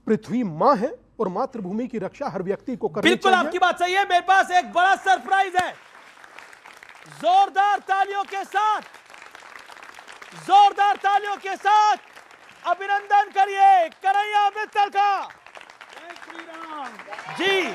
पृथ्वी मां है और मातृभूमि की रक्षा हर व्यक्ति को करनी बिल्कुल चाहिए। आपकी बात सही है। मेरे पास एक बड़ा सरप्राइज है। जोरदार तालियों के साथ, जोरदार तालियों के साथ अभिनंदन करिए कन्हैया मित्तल का। श्री राम जी,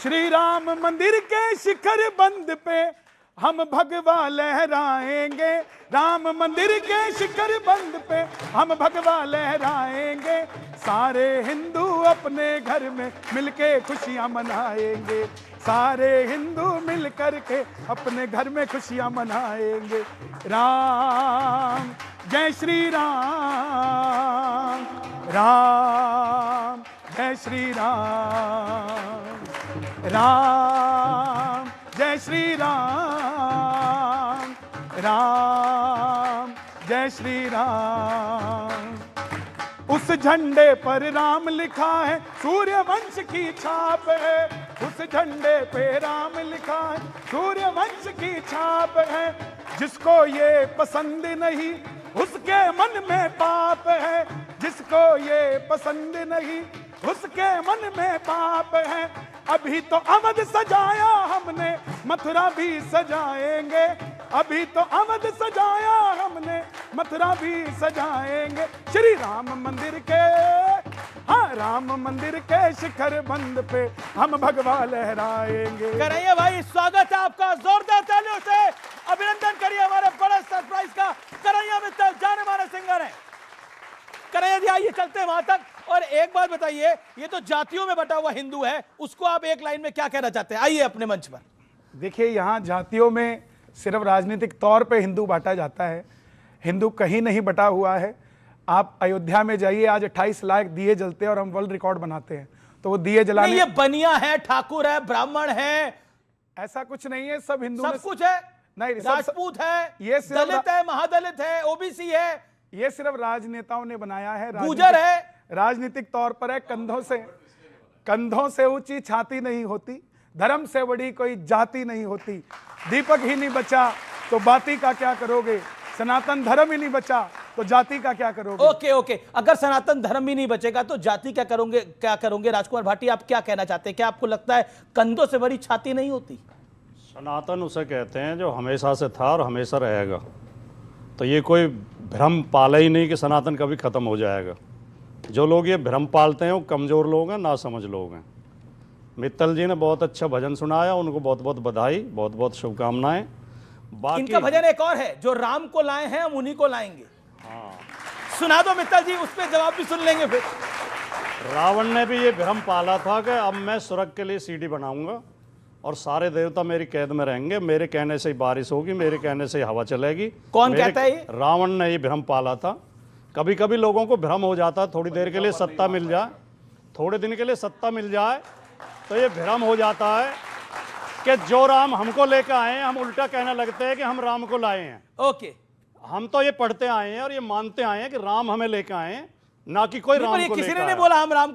श्री राम मंदिर के शिखर बंद पे हम भगवा लहराएंगे, राम मंदिर के शिखर बंद पे हम भगवा लहराएंगे, सारे हिंदू अपने घर में मिलके खुशियां मनाएंगे, सारे हिंदू मिल करके अपने घर में खुशियां मनाएंगे। राम जय श्री राम, राम जय श्री राम, राम जय श्री राम, राम जय श्री राम। उस झंडे पर राम लिखा है, सूर्य वंश की छाप है, उस झंडे पे राम लिखा है, सूर्य वंश की छाप है, जिसको ये पसंद नहीं उसके मन में पाप है, जिसको ये पसंद नहीं उसके मन में पाप है। अभी तो अवध सजाया हमने, मथुरा भी सजाएंगे, अभी तो अवध सजाया हमने, मथुरा भी सजाएंगे। श्री राम मंदिर के, हाँ राम मंदिर के शिखर बंद पे हम भगवा लहराएंगे। कन्हैया भाई स्वागत है आपका, जोरदार तालियों से अभिनंदन करिए हमारे बड़े सरप्राइज का। कन्हैया मित्तल जाने माने सिंगर हैं। कन्हैया जी आइए चलते हैं वहां तक। और एक बात बताइए, ये तो जातियों में बटा हुआ हिंदू है, उसको आप एक लाइन में क्या कहना चाहते हैं? आइए अपने मंच पर। देखिए, यहाँ जातियों में सिर्फ राजनीतिक तौर पे हिंदू बांटा जाता है, हिंदू कहीं नहीं बटा हुआ है। आप अयोध्या में जाइए, आज 28 लाख दिए जलते हैं और हम वर्ल्ड रिकॉर्ड बनाते हैं, तो वो दिए जलाने, ये बनिया है, ठाकुर है, ब्राह्मण है, ऐसा कुछ नहीं है। सब हिंदू सब कुछ है, नहीं, राजपूत है, ये दलित है, महादलित है, ओबीसी है, ये सिर्फ राजनेताओं ने बनाया है, गुजर है, राजनीतिक तौर पर है। कंधों से ऊंची छाती नहीं होती, धर्म से बड़ी कोई जाति नहीं होती, दीपक ही नहीं बचा तो बाती का क्या करोगे, सनातन धर्म ही नहीं बचा तो जाति का क्या करोगे। ओके ओके, अगर सनातन धर्म ही नहीं बचेगा तो जाति क्या करोगे, क्या करोगे? राजकुमार भाटी आप क्या कहना चाहते हैं? क्या आपको लगता है कंधों से बड़ी छाती नहीं होती? सनातन उसे कहते हैं जो हमेशा से था और हमेशा रहेगा। तो ये कोई भ्रम पाला ही नहीं कि सनातन कभी खत्म हो जाएगा। जो लोग ये भ्रम पालते हैं वो कमज़ोर लोग हैं, ना समझ लोग हैं। मित्तल जी ने बहुत अच्छा भजन सुनाया, उनको बहुत बहुत बधाई, बहुत बहुत शुभकामनाएं। बाकी इनका भजन एक और है, जो राम को लाए हैं हम उन्हीं को लाएंगे। हाँ, सुना दो मित्तल जी, उस पर जवाब भी सुन लेंगे फिर। रावण ने भी ये भ्रम पाला था कि अब मैं स्वर्ग के लिए सीढ़ी बनाऊंगा और सारे देवता मेरी कैद में रहेंगे, मेरे कहने से ही बारिश होगी, मेरे कहने से ही हवा चलेगी। कौन कहता है ये? रावण ने ये भ्रम पाला था। कभी कभी लोगों को भ्रम हो जाता, थोड़ी देर के लिए सत्ता मिल जाए, थोड़े दिन के लिए सत्ता मिल जाए तो ये भ्रम हो जाता है कि जो राम हमको लेकर आए हैं, हम उल्टा कहने लगते हैं कि हम राम को लाए हैं। ओके, हम तो ये पढ़ते आए हैं और ये मानते आए हैं कि राम हमें लेकर आए हैं, ना कि कोई राम को लेकर किसी ने आया। नहीं बोला हम राम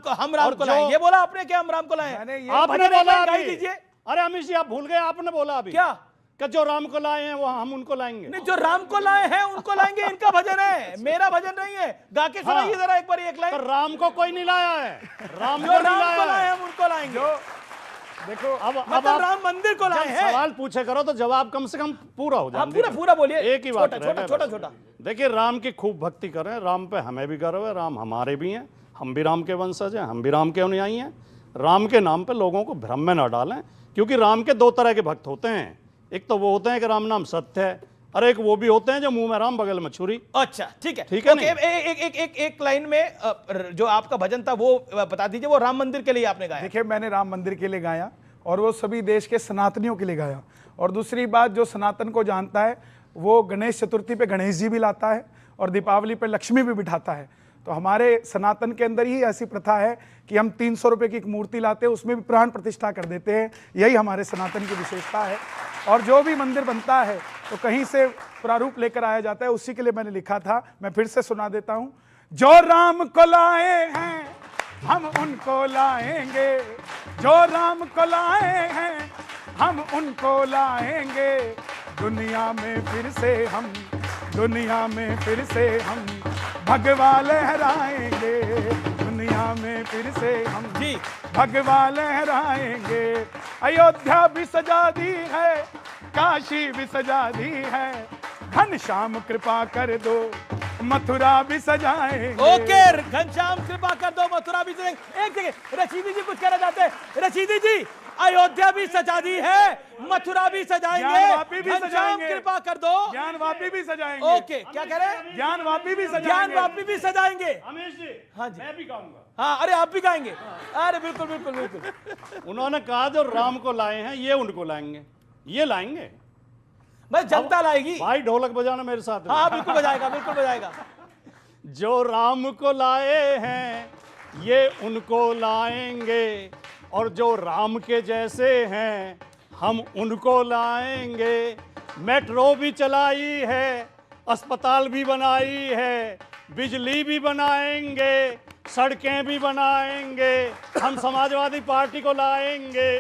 को लाए, ये बोला आपने क्या हम राम को लाए? आपने बोला गाई अभी। दीजिए। अरे अमित जी आप भूल गए, आपने बोला अभी क्या कि जो राम को लाए हैं वो हम उनको लाएंगे। नहीं, जो राम को लाए हैं उनको लाएंगे, इनका भजन है, मेरा भजन नहीं है। गा के सुनाइए जरा एक बार एक लाइन। तो राम को कोई नहीं लाया है, राम जो राम को लाए हम उनको लाएंगे। देखो अब मतलब राम मंदिर को लाए हैं। सवाल पूछे करो तो जवाब कम से कम पूरा हो जाए। पूरा बोलिए, एक ही बात छोटा। देखिए, राम की खूब भक्ति करें, राम पे हमें भी गर्व है, राम हमारे भी हैं, हम भी राम के वंशज हैं, हम भी राम के अनुयायी हैं। राम के नाम पे लोगों को भ्रम में न डालें, क्योंकि राम के दो तरह के भक्त होते हैं। एक तो वो होते हैं कि राम नाम सत्य है, और एक वो भी होते हैं जो मुंह में राम बगल में छुरी। अच्छा ठीक है, ठीक है। एक लाइन में जो आपका भजन था वो बता दीजिए, वो राम मंदिर के लिए आपने गाया। देखिए, मैंने राम मंदिर के लिए गाया और वो सभी देश के सनातनियों के लिए गाया। और दूसरी बात, जो सनातन को जानता है वो गणेश चतुर्थी पे गणेश जी भी लाता है और दीपावली पे लक्ष्मी भी बिठाता है। तो हमारे सनातन के अंदर ही ऐसी प्रथा है कि हम 300 रुपये की एक मूर्ति लाते हैं, उसमें भी प्राण प्रतिष्ठा कर देते हैं। यही हमारे सनातन की विशेषता है। और जो भी मंदिर बनता है तो कहीं से प्रारूप लेकर आया जाता है, उसी के लिए मैंने लिखा था। मैं फिर से सुना देता हूँ। जो राम को लाए हैं हम उनको लाएंगे, जो राम को लाए हैं हम उनको लाएंगे, दुनिया में फिर से हम भगवा लहराएंगे, दुनिया में फिर से हम जी भगवा लहराएंगे। अयोध्या भी सजा दी है, काशी भी सजा दी है, घनश्याम कृपा कर दो, मथुरा भी सजाएंगे। ओके, घनश्याम कृपा कर दो, मथुरा भी सजाएंगे। एक सेकंड, रशीदी जी कुछ कहना चाहते हैं? रशीदी जी, अयोध्या भी सजा दी है, मथुरा भी सजाएंगे, ज्ञानवापी भी घनश्याम सजाएंगे। कृपा कर दो, ज्ञानवापी भी सजाएंगे। ओके, क्या कह रहे हैं? ज्ञानवापी भी सजाएंगे। ज्ञानवापी भी सजाएंगे। रमेश जी, हाँ जी, मैं भी गाऊंगा। हाँ, अरे आप भी गाएंगे? अरे बिल्कुल बिल्कुल बिल्कुल। उन्होंने कहा जो राम को लाए हैं ये उनको लाएंगे, ये लाएंगे भाई जनता लाएगी। भाई। ढोलक बजाना मेरे साथ में। हाँ बिल्कुल बजाएगा, बिल्कुल बजाएगा। जो राम को लाए हैं ये उनको लाएंगे, और जो राम के जैसे हैं हम उनको लाएंगे। मेट्रो भी चलाई है, अस्पताल भी बनाई है, बिजली भी बनाएंगे, सड़कें भी बनाएंगे, हम समाजवादी पार्टी को लाएंगे।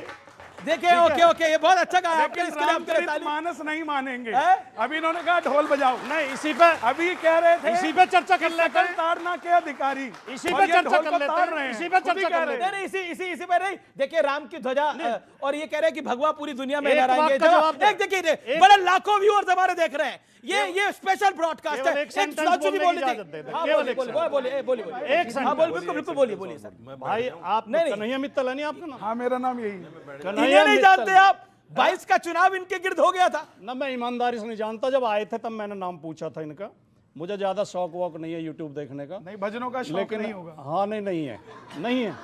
देखिए, ओके ओके, ये बहुत अच्छा गाया आपने, लेकिन इसके लिए आपके लिए ताली। रामचरितमानस नहीं मानेंगे। है? अभी इन्होंने कहा ढोल बजाओ। नहीं, इसी पे अभी कह रहे थे इसी पे चर्चा कर लेते सकल हैं। ताड़ना के अधिकारी इसी और पे ये चर्चा ढोल कर को लेते ताड़ हैं। रहे हैं। इसी पे खुद ही चर्चा कह कर रहे लेते हैं। नहीं नहीं, इसी पे नहीं। देखिए राम की ध्वजा और ये कह रहे हैं कि भगवा पूरी दुनिया में एक लहराएंगे। बात का जवाब दे। एक देखिए, बड़े लाखों व्यूअर्स हमारे देख रहे हैं। ये स्पेशल ब्रॉडकास्ट केवल है। एक sentence सुधांशु जी बोलने की बोले थे। इजाजत दे दे। हाँ, केवल बोलिए एक बोलिए बोलिए बोलिए बोलिए। एक हाँ बोलिए, बिल्कुल बिल्कुल बोलिए बोलिए सर। भाई आप नहीं। कन्हैया मित्तल है नहीं आपका नाम? हाँ, मेरा नाम यही है। इन्हें नहीं जानते आप? 22 का चुनाव इनके गिर्द हो गया था ना, मैं ईमानदारी से नहीं जानता। जब आए थे तब मैंने नाम पूछा था इनका। मुझे ज्यादा शौक वौक नहीं है यूट्यूब देखने का। नहीं, भजनों का शौक लेकिन नहीं होगा। हाँ, नहीं है, नहीं है,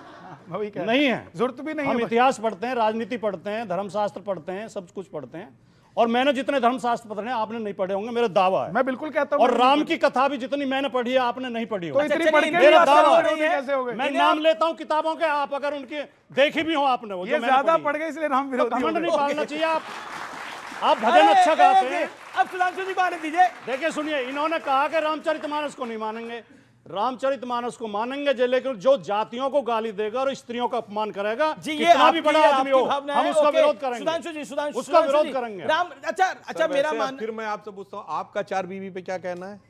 वही कह रहे हैं। नहीं है। जरूरत भी नहीं हम है। इतिहास पढ़ते हैं, राजनीति पढ़ते हैं, धर्मशास्त्र पढ़ते हैं, सब कुछ पढ़ते हैं। और मैंने जितने धर्मशास्त्र पढ़े हैं आपने नहीं पढ़े होंगे, मेरा दावा है। मैं बिल्कुल कहता हूँ। और राम की कथा भी जितनी मैंने पढ़ी है आपने नहीं पढ़ी तो होगी। इतनी चलिए, पढ़ के भी मेरा आप दावा सर्वोदय नहीं है। कैसे हो गए? मैं नाम लेता हूं किताबों के, आप अगर उनके देखी भी हो आपने वो जो ये मैंने ज्यादा पढ़ी, पढ़ गए इसलिए राम तो विरोधी हो कमेंट गए। नहीं पालना चाहिए। आप भजन अरे, अच्छा गाते हैं। अब सुधांशु जी को आने दीजिए। देखिए सुनिए, इन्होंने कहा कि रामचरितमानस को नहीं मानेंगे। रामचरितमानस को मानेंगे जो, लेकिन जो जातियों को गाली देगा और स्त्रियों का अपमान करेगा, जी, ये कितना भी आपकी- बड़ा ये आदमी आपकी हो, भावना हम है। उसका ओके, विरोध करेंगे। सुधांशु जी, उसका सुधांशु विरोध जी। करेंगे। राम, अच्छा मेरा वैसे मान, फिर मैं आपसे पूछता हूँ, आपका 4 बीवी पे क्या कहना है?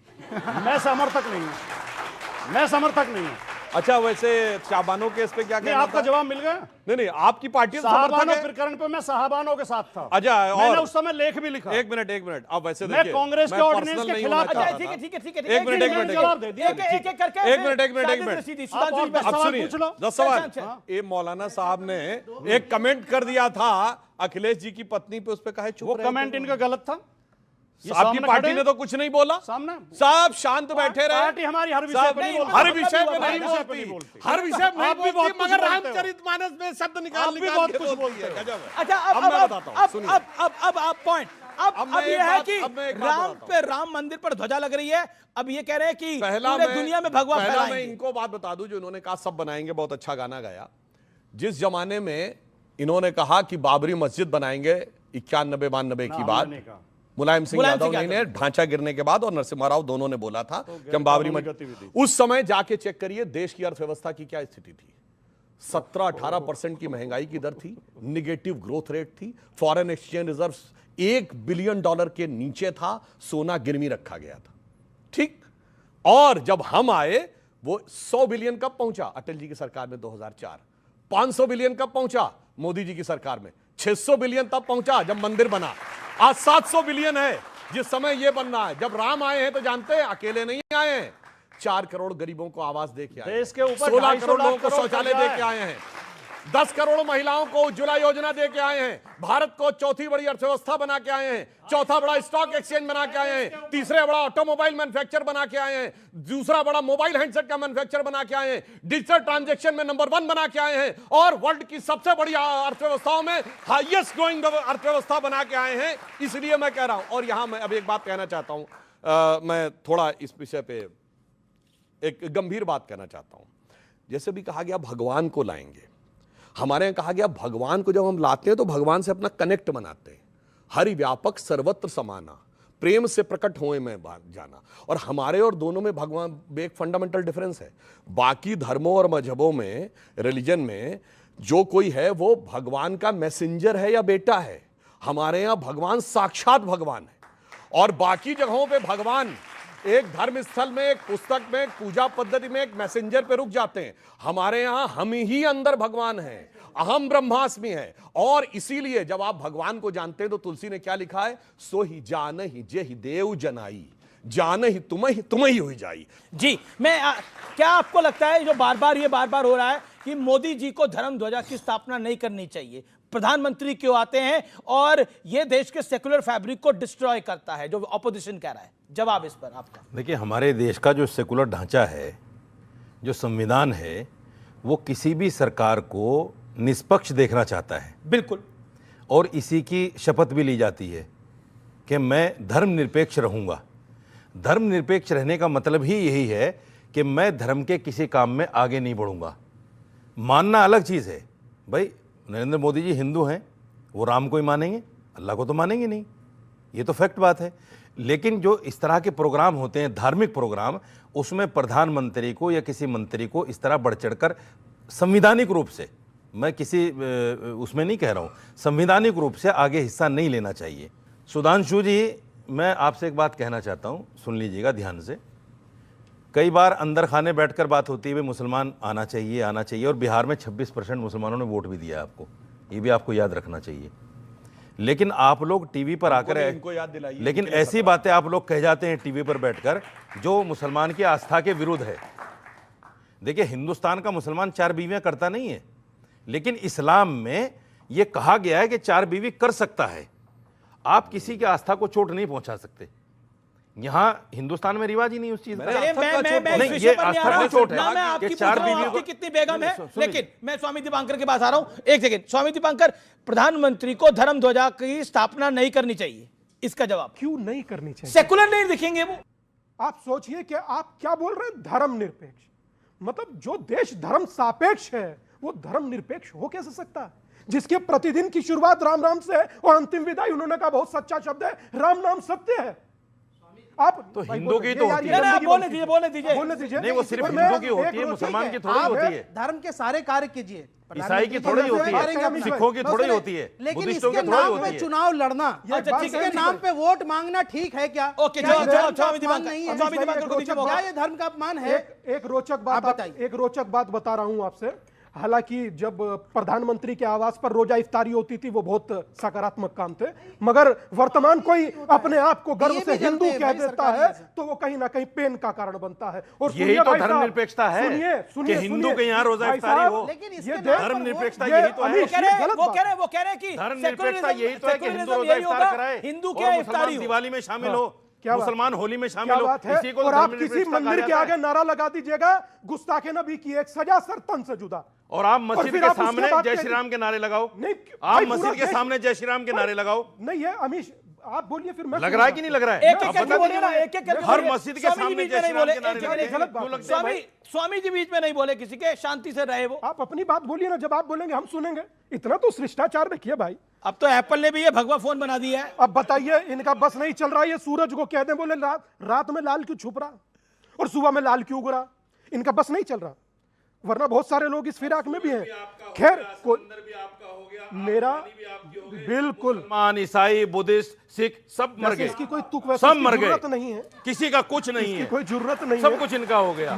मैं समर्थक नहीं हूं, मैं समर्थक नहीं हूं। अच्छा, वैसे शाबानो केस पे क्या नहीं, कहना आपका था? जवाब मिल गया। नहीं, आपकी पार्टी से समर्थक साहबानों है? प्रकरण पे मैं साहबानों के साथ था। अच्छा, मैंने और उस समय लेख भी लिखा। एक मिनट अब वैसे मैं देखिए, कांग्रेस के मैं ऑर्डिनेंस personal के नहीं खिलाफ होना था। चाहता ठीक है था। ठीक है ठीक है, एक मिनट, एक मिनट, जवाब दे दिया। एक एक करके एक मिनट, एक मिनट, एक मिनट। रशीदी, आप सुधांशु और जी, दस अब सवाल सुनिए, पूछ लो। 10 सवाल। चल, चल। ये मौलाना साहब ने एक कमेंट कर दिया था अखिलेश जी की पत्नी पे, उस पे कहा चुप वो रहे कमेंट थे। इनका गलत था। ये आपकी सामने पार्टी खड़े ने हैं। तो कुछ नहीं बोला। सामने साहब शांत बैठे रहे। पार्टी हमारी हर विषय साहब, पर नहीं नहीं, बोलती। हर विषय पे हर नहीं विषय पे बोलती, नहीं बोलती। हर विषय पे नहीं आप भी बहुत बोलती, कुछ मगर बोलते हो। रामचरितमानस में शब्द आप निकाल भी निकाल बहुत के कुछ बोलती बोलते है। हो। गजब है। अच्छा अब मैं बताता हूँ, सुनिए। अब आप पॉइंट, अब अब मैं ये एक है बात- कि अब मैं एक बात राम बताता पे, राम मंदिर पर ध्वजा लग रही है। अब ये कह रहे हैं कि पहला पूरे मैं दुनिया में भगवा पहला मैं फैलाएंगे। इनको बात बता दूं, जो इन्होंने कहा सब बनाएंगे, बहुत अच्छा गाना गाया। जिस जमाने में इन्होंने कहा कि बाबरी मस्जिद बनाएंगे 91-92 की बात, हमने कहा। मुलायम सिंह मुलायम यादव सिंह ने ढांचा गिरने के बाद और नरसिम्हा राव दोनों ने बोला था कि हम बाबरी कानूनी मस्जिद, गतिविधि। उस समय जाके चेक करिए देश की अर्थव्यवस्था की क्या स्थिति थी। 17-18% की महंगाई की दर थी, निगेटिव ग्रोथ रेट थी, फॉरेन एक्सचेंज रिजर्व $1 बिलियन के नीचे था, सोना गिरवी रखा गया था। ठीक, और जब हम आए वो 100 बिलियन कब पहुंचा? अटल जी की सरकार में 2004। 500 बिलियन कब पहुंचा? मोदी जी की सरकार में। 600 बिलियन तब पहुंचा जब मंदिर बना। आज 700 बिलियन है जिस समय ये बन रहा है। जब राम आए हैं तो जानते हैं अकेले नहीं आए हैं, 4 करोड़ गरीबों को आवास दे के आए, देश के ऊपर 16 250 करोड़ लोगों लाख को करोड़ शौचालय कर्जा दे के आए हैं, 10 करोड़ महिलाओं को उज्ज्वला योजना दे के आए हैं, भारत को चौथी बड़ी अर्थव्यवस्था बना के आए हैं, चौथा बड़ा स्टॉक एक्सचेंज बना के आए हैं, तीसरे बड़ा ऑटोमोबाइल मैन्युफैक्चर बना के आए हैं, दूसरा बड़ा मोबाइल हैंडसेट का मैन्युफैक्चर बना के आए हैं, डिजिटल ट्रांजैक्शन में नंबर 1 बना के आए हैं, और वर्ल्ड की सबसे बड़ी अर्थव्यवस्थाओं में हाईएस्ट ग्रोइंग अर्थव्यवस्था बना के आए हैं। इसलिए मैं कह रहा हूं, और यहां मैं अब एक बात कहना चाहता हूं, मैं थोड़ा इस विषय पे एक गंभीर बात कहना चाहता हूं। जैसे भी कहा गया भगवान को लाएंगे, हमारे यहां कहा गया भगवान को जब हम लाते हैं तो भगवान से अपना कनेक्ट बनाते हैं। हरि व्यापक सर्वत्र समाना, प्रेम से प्रकट होए में जाना। और हमारे और दोनों में भगवान एक फंडामेंटल डिफरेंस है। बाकी धर्मों और मजहबों में, रिलीजन में जो कोई है वो भगवान का मैसेंजर है या बेटा है। हमारे यहां भगवान साक्षात भगवान है, और बाकी जगहों पे भगवान एक धर्म स्थल में, एक पुस्तक में, एक पूजा पद्धति में, एक मैसेंजर पे रुक जाते हैं। हमारे यहां हम ही अंदर भगवान हैं, अहम ब्रह्मास्मि है। और इसीलिए जब आप भगवान को जानते हैं तो तुलसी ने क्या लिखा है, सो ही जान ही जे ही देव जनाई, जान ही तुम ही हुई जाई। जी क्या आपको लगता है जो बार बार हो रहा है कि मोदी जी को धर्म ध्वजा की स्थापना नहीं करनी चाहिए, प्रधानमंत्री क्यों आते हैं और यह देश के सेकुलर फैब्रिक को डिस्ट्रॉय करता है, जो ऑपोजिशन कह रहा है? जवाब इस पर आपका। देखिए, हमारे देश का जो सेकुलर ढांचा है, जो संविधान है, वो किसी भी सरकार को निष्पक्ष देखना चाहता है। बिल्कुल। और इसी की शपथ भी ली जाती है कि मैं धर्मनिरपेक्ष रहूंगा। धर्मनिरपेक्ष रहने का मतलब ही यही है कि मैं धर्म के किसी काम में आगे नहीं बढ़ूंगा। मानना अलग चीज़ है भाई, नरेंद्र मोदी जी हिंदू हैं, वो राम को ही मानेंगे, अल्लाह को तो मानेंगे नहीं, ये तो फैक्ट बात है। लेकिन जो इस तरह के प्रोग्राम होते हैं, धार्मिक प्रोग्राम, उसमें प्रधानमंत्री को या किसी मंत्री को इस तरह बढ़ चढ़कर संवैधानिक रूप से, मैं किसी उसमें नहीं कह रहा हूँ, संवैधानिक रूप से आगे हिस्सा नहीं लेना चाहिए। सुधांशु जी, मैं आपसे एक बात कहना चाहता हूँ, सुन लीजिएगा ध्यान से। कई बार अंदर खाने बैठकर बात होती है मुसलमान आना चाहिए, और बिहार में 26% मुसलमानों ने वोट भी दिया आपको, ये भी आपको याद रखना चाहिए। लेकिन आप लोग टीवी पर आकर, इनको याद दिलाइए, लेकिन ऐसी बातें आप लोग कह जाते हैं टीवी पर बैठकर जो मुसलमान की आस्था के विरुद्ध है। देखिए, हिंदुस्तान का मुसलमान 4 बीवियां करता नहीं है, लेकिन इस्लाम में यह कहा गया है कि 4 बीवी कर सकता है। आप किसी की आस्था को चोट नहीं पहुंचा सकते। यहां हिंदुस्तान में रिवाज ही नहीं उस चीज का। मैं ये आस्था की चोट है कि 4 बीवी को कितनी बेगम है। लेकिन मैं स्वामी दीपांकर के पास आ रहा हूं, एक सेकंड। स्वामी दीपांकर, प्रधानमंत्री को धर्म ध्वजा की स्थापना नहीं करनी चाहिए, इसका जवाब? क्यों नहीं करनी चाहिए? सेकुलर नहीं दिखेंगे वो। आप सोचिए कि आप क्या बोल रहे हैं, धर्म निरपेक्ष। मतलब जो देश धर्म सापेक्ष है वो धर्म निरपेक्ष हो कैसे सकता है? जिसके प्रतिदिन की शुरुआत राम राम से है और अंतिम विदाई, उन्होंने कहा बहुत सच्चा शब्द है, राम नाम सत्य है। आप तो हिंदू की तो होती है, बोलने दीजिए। नहीं, वो सिर्फ हिंदू की होती है, मुसलमान की थोड़ी होती है। धर्म के सारे कार्य कीजिए, ईसाई की थोड़ी होती है, सिखों की थोड़ी होती है, लेकिन इसके नाम पे चुनाव लड़ना, इसके नाम पे वोट मांगना ठीक है क्या? ओके, क्या जवाब ये धर्म का अपमान है? एक रोचक बात बता रहा हूं आपसे। हालांकि जब प्रधानमंत्री के आवास पर रोजा इफ्तारी होती थी वो बहुत सकारात्मक काम थे, मगर वर्तमान कोई अपने आप को गर्व से हिंदू कह देता है तो वो कहीं ना कहीं पेन का कारण बनता है। और यही तो धर्मनिरपेक्षता है कि हिंदू के यहाँ रोजा इफ्तारी हो। लेकिन धर्मनिरपेक्षता यही तो है। वो कह रहे कि धर्मनिरपेक्षता यही तो है कि हिंदू रोजा इफ्तार कराए, हिंदू के मुसलमान दिवाली में शामिल हो, मुसलमान होली में शामिल हो। इसी को और आप किसी मंदिर के आगे नारा लगा दीजिएगा, गुस्ताखे नबी की एक सजा सर तन से जुदा, और आप मस्जिद के सामने जय श्री राम के नारे लगाओ। नहीं, आप मस्जिद के सामने जय श्री राम के नारे लगाओ। नहीं है अमीश, आप बोलिए फिर मैं लग रहा है कि नहीं लग रहा है? एक हर मस्जिद के सामने जय श्री राम के नारे लगे। स्वामी जी बीच में नहीं बोले, किसी के, शांति से रहे वो। आप अपनी बात बोलिए ना, जब आप बोलेंगे हम सुनेंगे। इतना तो शिष्टाचार रखिए भाई। अब तो एप्पल ने भी ये भगवा फोन बना दिया है। अब बताइए, इनका बस नहीं चल रहा है। ये सूरज को कह दें बोले रात में लाल क्यों छुप रहा और सुबह में लाल क्यों उगरा, इनका बस नहीं चल रहा। वरना बहुत सारे लोग इस फिराक में भी हैं। खैर, मेरा बिल्कुल, मान, ईसाई, बुद्धिस्ट, सिख सब मर गए। इसकी कोई तुक वैसे सब मर जरूरत गए, नहीं है, किसी का कुछ नहीं है, कोई जरूरत नहीं सब है, कुछ इनका हो गया।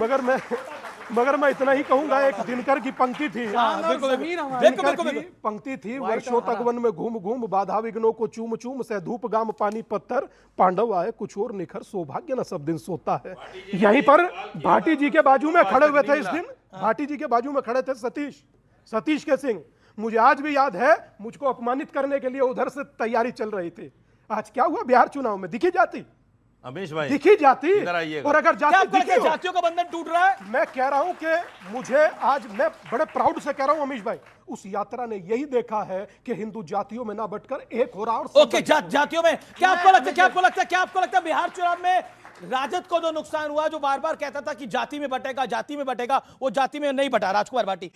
मगर मैं इतना ही कहूंगा, एक दिनकर की पंक्ति थी, दिनकर की पंक्ति थी, वर्षों तक वन में घूम घूम बाधा विघ्नों को चूम चूम, से धूप गाम पानी पत्थर, पांडव आए कुछ और निखर, सौभाग्य न सब दिन सोता है। यहीं पर भाटी जी के बाजू में खड़े हुए थे इस दिन, भाटी जी के बाजू में खड़े थे सतीश के सिंह। मुझे आज भी याद है, मुझको अपमानित करने के लिए उधर से तैयारी चल रही थी। आज क्या हुआ बिहार चुनाव में? दिखी जाती अमीश भाई, दिखी जाती। और अगर जातियों का बंधन टूट रहा है, मैं कह रहा हूं कि मुझे आज, मैं बड़े प्राउड से कह रहा हूं अमीश भाई, उस यात्रा ने यही देखा है कि हिंदू जातियों में ना बटकर एक हो रहा। और ओके, जातियों में क्या आपको लगता है बिहार चुनाव में राजद को जो नुकसान हुआ, जो बार बार कहता था कि जाति में बटेगा, वो जाति में नहीं बटा, राजकुमार भाटी।